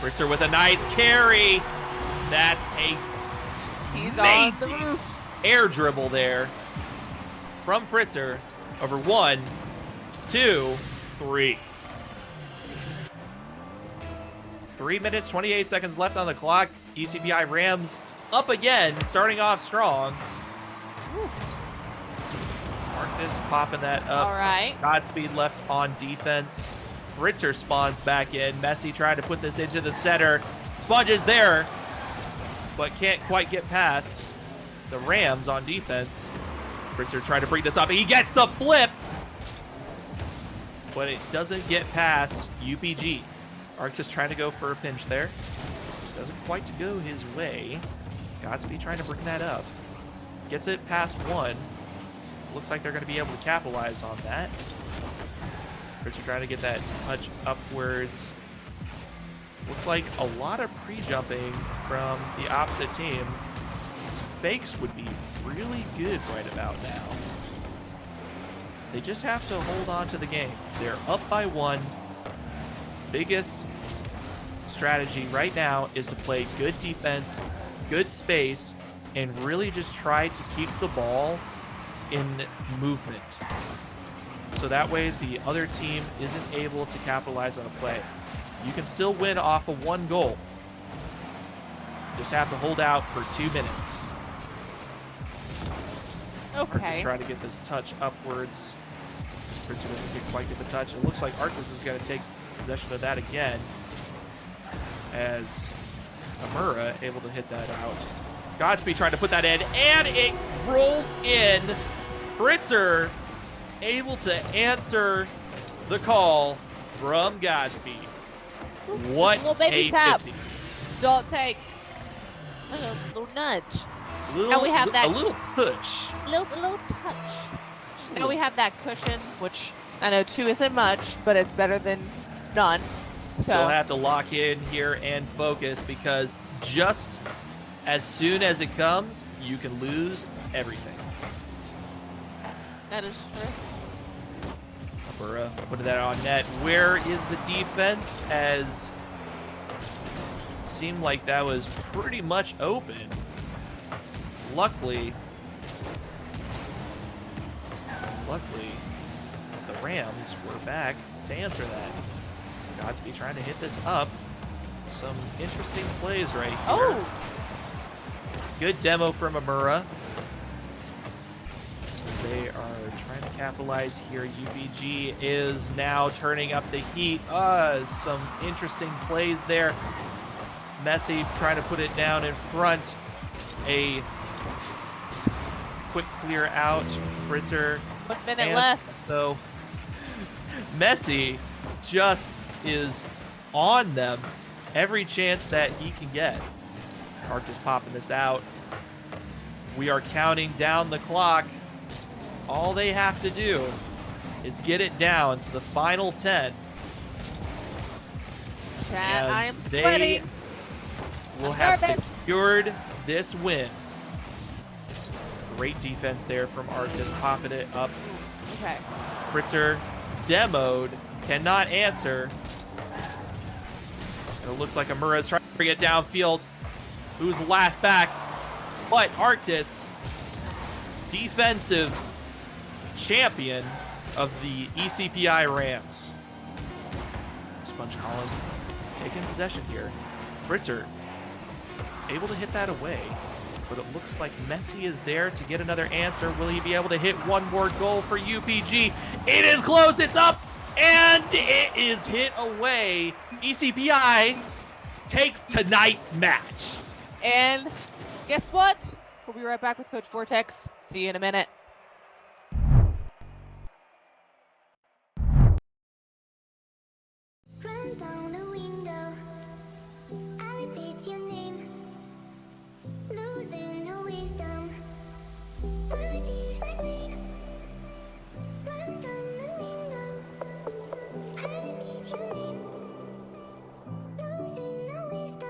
Fritzer with a nice carry. That's a He's on the amazing roof. air dribble there from Fritzer over 1, 2, 3. 3 minutes, 28 seconds left on the clock. ECPI Rams up again, starting off strong. Marcus popping that up. All right. Godspeed left on defense. Fritzer spawns back in. Messi trying to put this into the center. Sponge is there, but can't quite get past the Rams on defense. Fritzer trying to bring this up. He gets the flip, but it doesn't get past UPG. Arctis trying to go for a pinch there. Doesn't quite go his way. Godspeed trying to bring that up. Gets it past 1. Looks like they're going to be able to capitalize on that. Fritzer trying to get that touch upwards. Looks like a lot of pre-jumping from the opposite team. These fakes would be really good right about now. They just have to hold on to the game. They're up by 1. Biggest strategy right now is to play good defense, good space, and really just try to keep the ball in movement. So that way the other team isn't able to capitalize on a play. You can still win off of 1 goal. Just have to hold out for 2 minutes. Okay. Arctis trying to get this touch upwards. Fritzer doesn't quite get the touch. It looks like Arctis is going to take possession of that again, as Amura able to hit that out. Godspeed trying to put that in, and it rolls in. Fritzer able to answer the call from Godspeed. What Just a little baby a tap. 50. That's all it takes. Just a little nudge. Now we have that a little push. little touch. Now we have that cushion, which I know 2 isn't much, but it's better than none. So Still have to lock in here and focus, because just as soon as it comes, you can lose everything. that is true. Amura putting that on net. Where is the defense? As it seemed like that was pretty much open. Luckily, the Rams were back to answer that. Godspeed trying to hit this up. Some interesting plays right here. Oh, Good demo from Amura. They are trying to capitalize here. UPG is now turning up the heat. Some interesting plays there. Messi trying to put it down in front. A quick clear out. Fritzer. 1 minute left. So Messi just is on them every chance that he can get. Mark is popping this out. We are counting down the clock. All they have to do is get it down to the final 10. Chat, and I am they sweating. will I'm have nervous. secured this win. Great defense there from Arctis, popping it up. Okay. Fritzer demoed, cannot answer. And it looks like Amura's trying to bring it downfield. Who's last back? But Arctis, defensive champion of the ECPI Rams. Sponge Column taking possession here. Fritzer able to hit that away, but it looks like Messi is there to get another answer. Will he be able to hit one more goal for UPG? It is close, it's up, and it is hit away. ECPI takes tonight's match. And guess what? We'll be right back with Coach Vortex. See you in a minute. Run down the window. I repeat your name. Losing no wisdom. My tears like rain. Run down the window. I repeat your name. Losing no wisdom.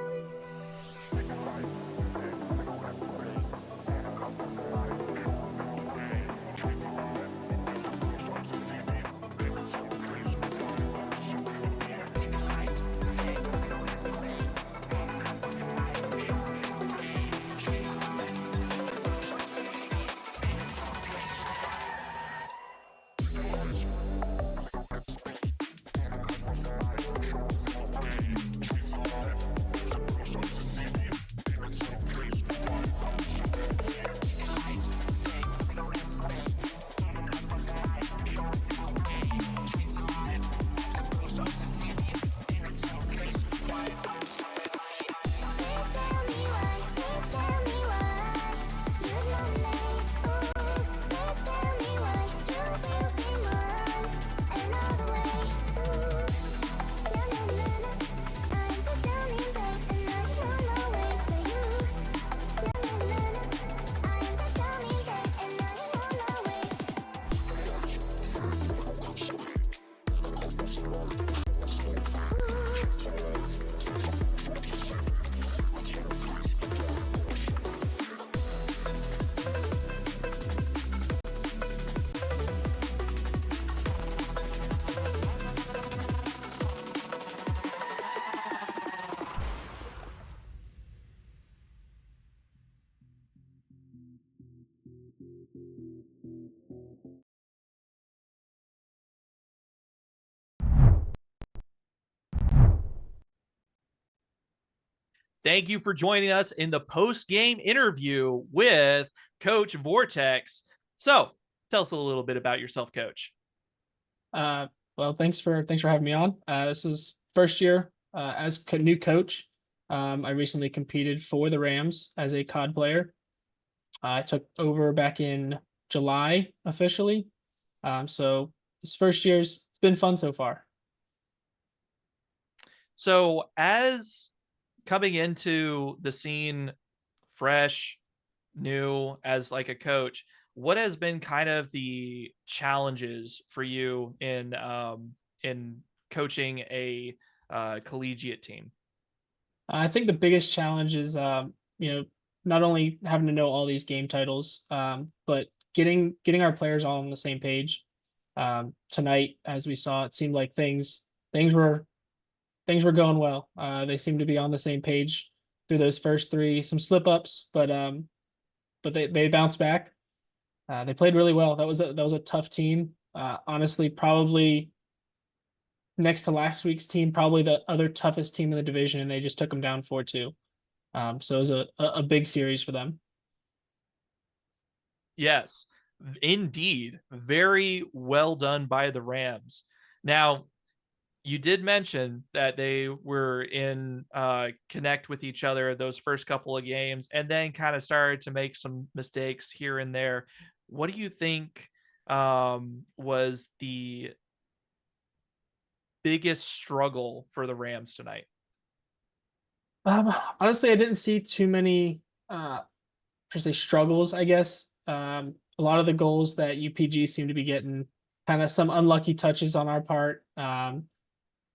Thank you for joining us in the post-game interview with Coach Vortex. So, tell us a little bit about yourself, Coach. Well, thanks for having me on. This is first year as new coach. I recently competed for the Rams as a COD player. I took over back in July officially. So this first year's it's been fun so far. So, as coming into the scene fresh, new as like a coach, what has been kind of the challenges for you in coaching a collegiate team? I think the biggest challenge is, not only having to know all these game titles, but getting our players all on the same page. Tonight, as we saw, it seemed like things were going well. They seemed to be on the same page through those first three. Some slip ups, but they bounced back. They played really well. That was a tough team. Honestly, probably next to last week's team, probably the other toughest team in the division, and they just took them down 4-2. So it was a big series for them. Yes. Indeed, very well done by the Rams. Now, you did mention that they were in connect with each other those first couple of games and then kind of started to make some mistakes here and there. What do you think was the biggest struggle for the Rams tonight? Honestly, I didn't see too many per se struggles, I guess. A lot of the goals that UPG seemed to be getting, kind of some unlucky touches on our part.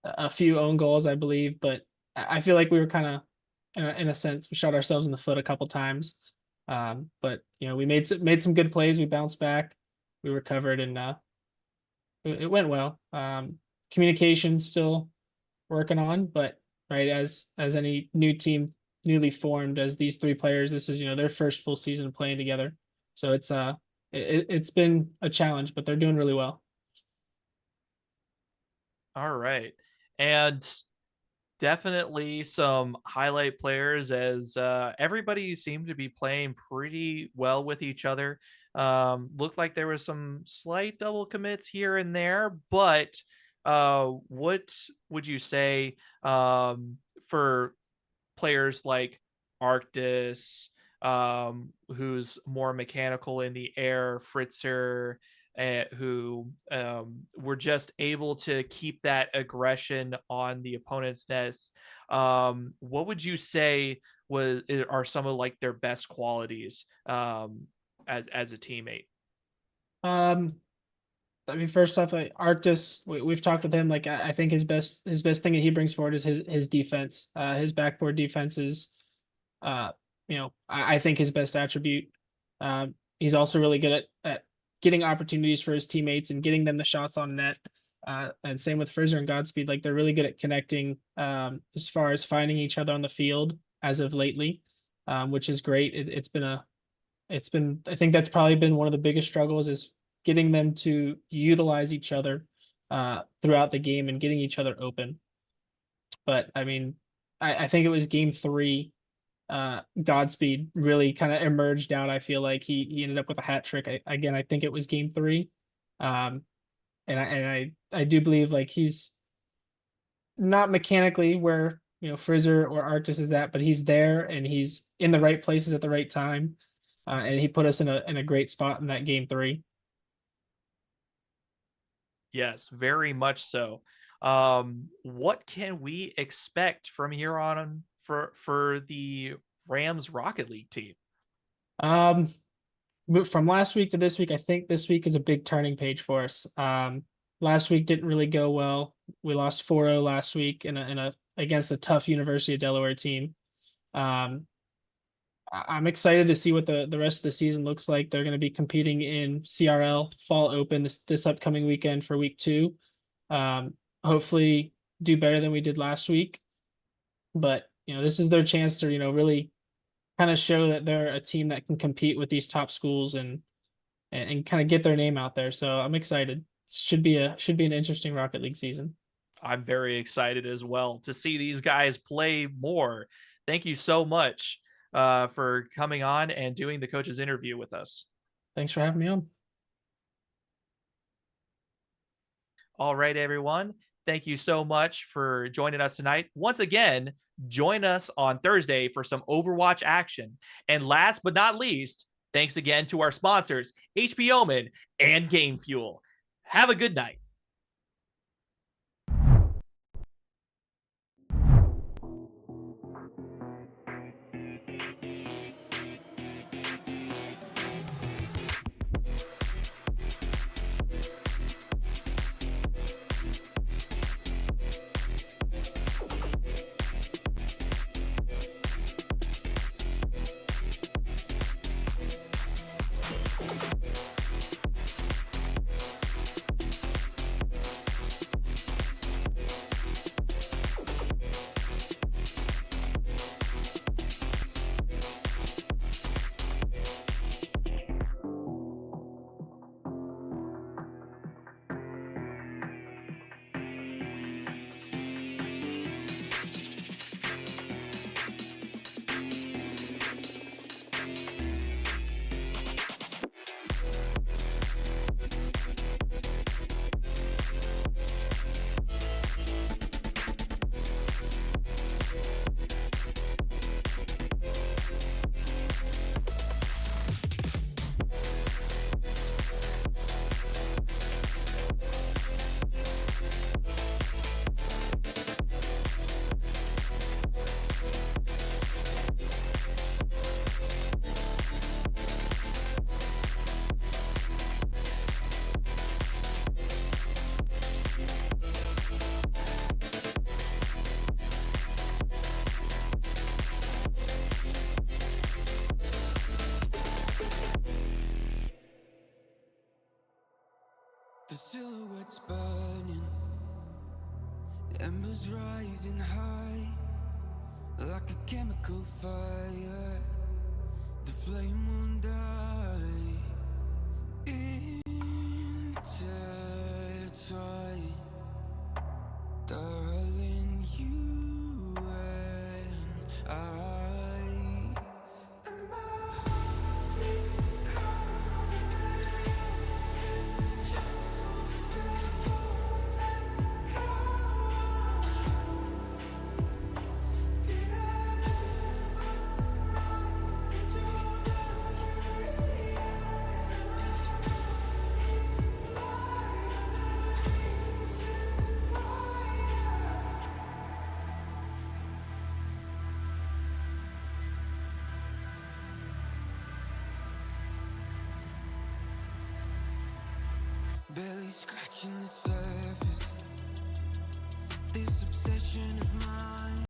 A few own goals, I believe, but I feel like we were kind of, in a sense, we shot ourselves in the foot a couple times. But we made some good plays. We bounced back, we recovered, and it went well. Communication still working on, but right, as any new team, newly formed, as these three players, this is their first full season playing together, so it's been a challenge, but they're doing really well. All right. And definitely some highlight players, as everybody seemed to be playing pretty well with each other. Looked like there was some slight double commits here and there, but what would you say for players like Arctis, who's more mechanical in the air, Fritzer, who were just able to keep that aggression on the opponent's nest? What would you say are some of like their best qualities as a teammate? I mean, first off, like Arctis, we've talked with him. Like, I think his best thing that he brings forward is his defense. His backboard defense is, I think his best attribute. He's also really good at getting opportunities for his teammates and getting them the shots on net. And same with Frizzer and Godspeed. Like, they're really good at connecting as far as finding each other on the field as of lately, which is great. I think that's probably been one of the biggest struggles, is getting them to utilize each other throughout the game and getting each other open. But I mean, I think it was game 3. Godspeed really kind of emerged out. I feel like he ended up with a hat trick. I think it was game 3. And I do believe like he's not mechanically where Frizzer or Arctis is at, but he's there and he's in the right places at the right time. And he put us in a great spot in that game 3. Yes, very much so. What can we expect from here on for the Rams Rocket League team? From last week to this week, I think this week is a big turning page for us. Last week didn't really go well. We lost 4-0 last week against a tough University of Delaware team. I'm excited to see what the rest of the season looks like. They're going to be competing in CRL Fall Open this upcoming weekend for week 2. Hopefully do better than we did last week. But this is their chance to really kind of show that they're a team that can compete with these top schools and kind of get their name out there. So I'm excited. Should be an interesting Rocket League season. I'm very excited as well to see these guys play more. Thank you so much for coming on and doing the coach's interview with us. Thanks for having me on. All right, everyone. Thank you so much for joining us tonight. Once again, join us on Thursday for some Overwatch action. And last but not least, thanks again to our sponsors, HP Omen and Game Fuel. Have a good night. The silhouette's burning, embers rising high, like a chemical fire. The flame won't die. Intertwined, darling, you and I. And my heart beats calm, just let go. Did I lose my mind into Mercury? Barely scratching the surface. This obsession of mine.